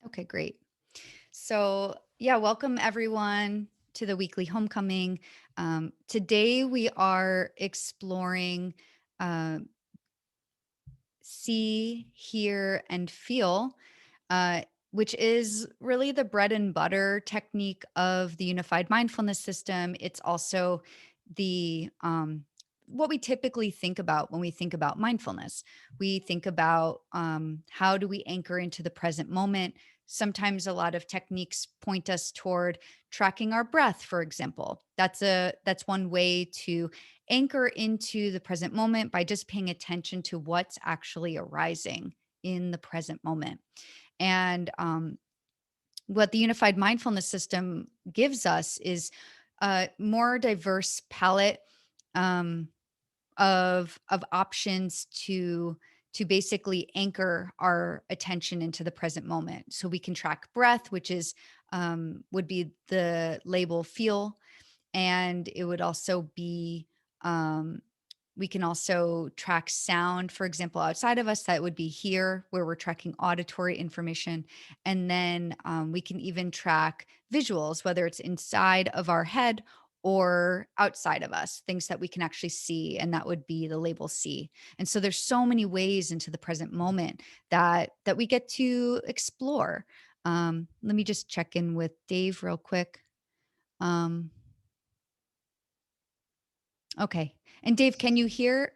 Okay, great. So, yeah, welcome everyone to the weekly homecoming. Today we are exploring uh, see, hear, and feel, uh, which is really the bread and butter technique of the unified mindfulness system. It's also the what we typically think about when we think about mindfulness. We think about how do we anchor into the present moment. Sometimes a lot of techniques point us toward tracking our breath, for example. That's one way to anchor into the present moment by just paying attention to what's actually arising in the present moment. And what the unified mindfulness system gives us is a more diverse palette um, of options to basically anchor our attention into the present moment. So we can track breath, which is would be the label feel, and it would also be um, we can also track sound, for example, outside of us. That would be here, where we're tracking auditory information. And then we can even track visuals, whether it's inside of our head or outside of us, things that we can actually see. And that would be the label C. And so there's so many ways into the present moment that we get to explore. Let me just check in with Dave real quick. Um, Okay. And Dave, can you hear?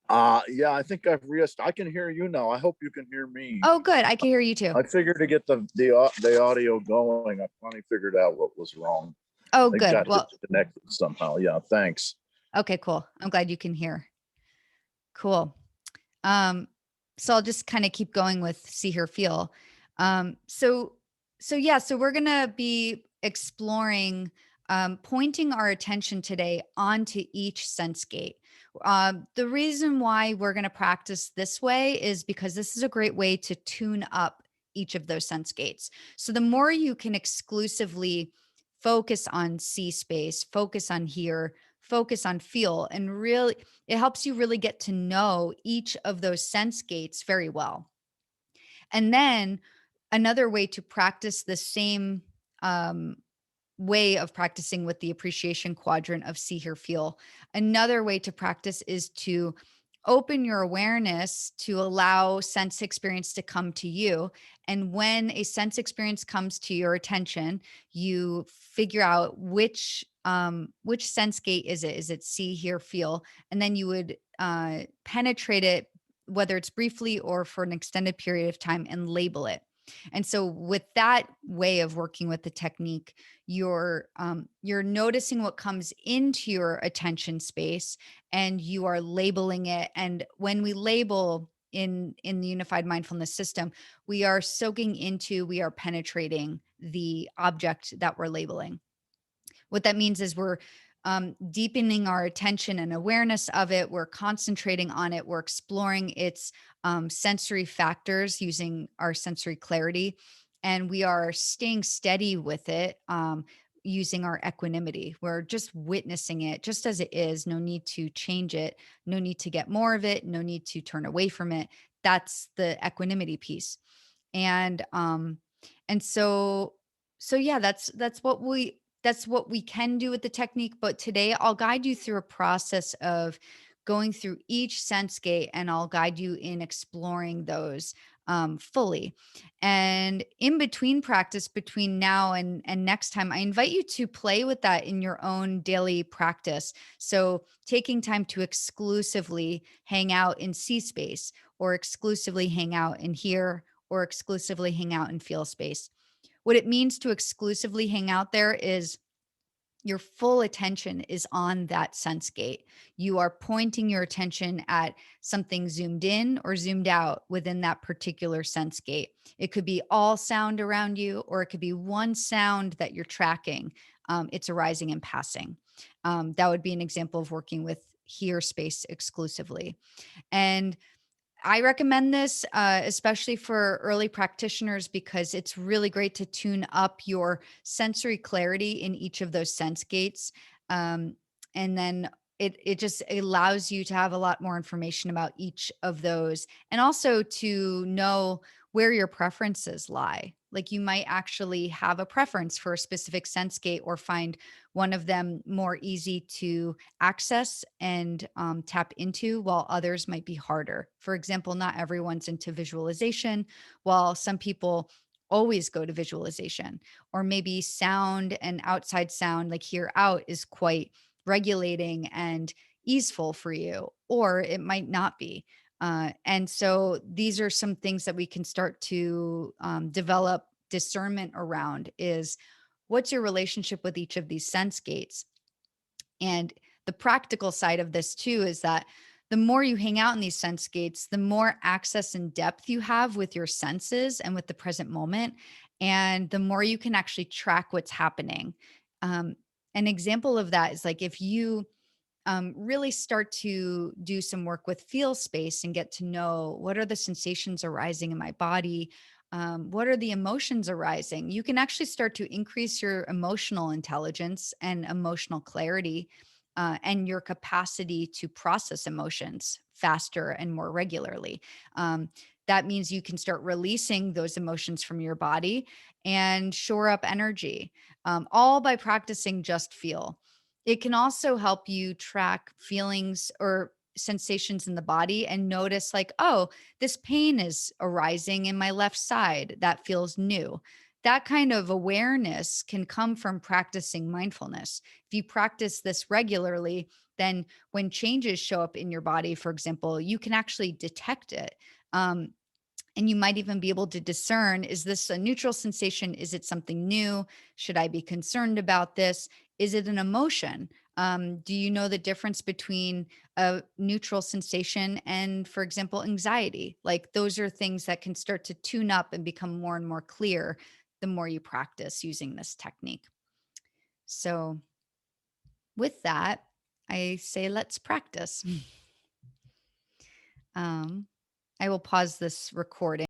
Yeah, I think I can hear you now. I hope you can hear me. Oh, good. I can hear you too. I figured to get the audio going. I finally figured out what was wrong. Oh, I good. got Well, disconnected somehow. Yeah, thanks. okay, cool. I'm glad you can hear. Cool. Um, so I'll just kind of keep going with see, hear, feel. Um, so, so we're gonna be exploring, pointing our attention today onto each sense gate. The reason why we're gonna practice this way is because this is a great way to tune up each of those sense gates. So the more you can exclusively focus on see space, focus on hear, focus on feel, and really it helps you really get to know each of those sense gates very well. And then another way to practice the same um, way of practicing with the appreciation quadrant of see, hear, feel. Another way to practice is to open your awareness to allow sense experience to come to you. And when a sense experience comes to your attention, you figure out which sense gate is it? Is it see, hear, feel? And then you would penetrate it, whether it's briefly or for an extended period of time, and label it. And so, with that way of working with the technique, you're noticing what comes into your attention space, and you are labeling it. And when we label in the unified mindfulness system, we are soaking into, we are penetrating the object that we're labeling. What that means is we're deepening our attention and awareness of it. We're concentrating on it. We're exploring its sensory factors using our sensory clarity. And we are staying steady with it using our equanimity. We're just witnessing it just as it is. No need to change it. No need to get more of it. No need to turn away from it. That's the equanimity piece. And and so yeah, that's what we can do with the technique. But today I'll guide you through a process of going through each sense gate, and I'll guide you in exploring those fully. And in between practice, between now and next time, I invite you to play with that in your own daily practice. So taking time to exclusively hang out in C space, or exclusively hang out in here, or exclusively hang out in feel space. What it means to exclusively hang out there is your full attention is on that sense gate. You are pointing your attention at something zoomed in or zoomed out within that particular sense gate. It could be all sound around you, or it could be one sound that you're tracking. It's arising and passing. That would be an example of working with hear space exclusively. And I recommend this, especially for early practitioners, because it's really great to tune up your sensory clarity in each of those sense gates. Um, and then it just allows you to have a lot more information about each of those, and also to know where your preferences lie. Like you might actually have a preference for a specific sense gate or find one of them more easy to access and tap into, while others might be harder. For example, not everyone's into visualization, while some people always go to visualization. Or maybe sound and outside sound, like hear out, is quite regulating and easeful for you, or it might not be. And so these are some things that we can start to develop discernment around is what's your relationship with each of these sense gates? And the practical side of this too is that the more you hang out in these sense gates, the more access and depth you have with your senses and with the present moment. And the more you can actually track what's happening. Um, an example of that is like if you really start to do some work with feel space and get to know what are the sensations arising in my body, what are the emotions arising, you can actually start to increase your emotional intelligence and emotional clarity, and your capacity to process emotions faster and more regularly. um, that means you can start releasing those emotions from your body and shore up energy, all by practicing just feel. It can also help you track feelings or sensations in the body and notice, like, oh, this pain is arising in my left side. That feels new. That kind of awareness can come from practicing mindfulness. If you practice this regularly, then when changes show up in your body, for example, you can actually detect it. Um, and you might even be able to discern, is this a neutral sensation? Is it something new? Should I be concerned about this? Is it an emotion? Do you know the difference between a neutral sensation and, for example, anxiety? Like those are things that can start to tune up and become more and more clear the more you practice using this technique. So, with that, I say let's practice. um, I will pause this recording.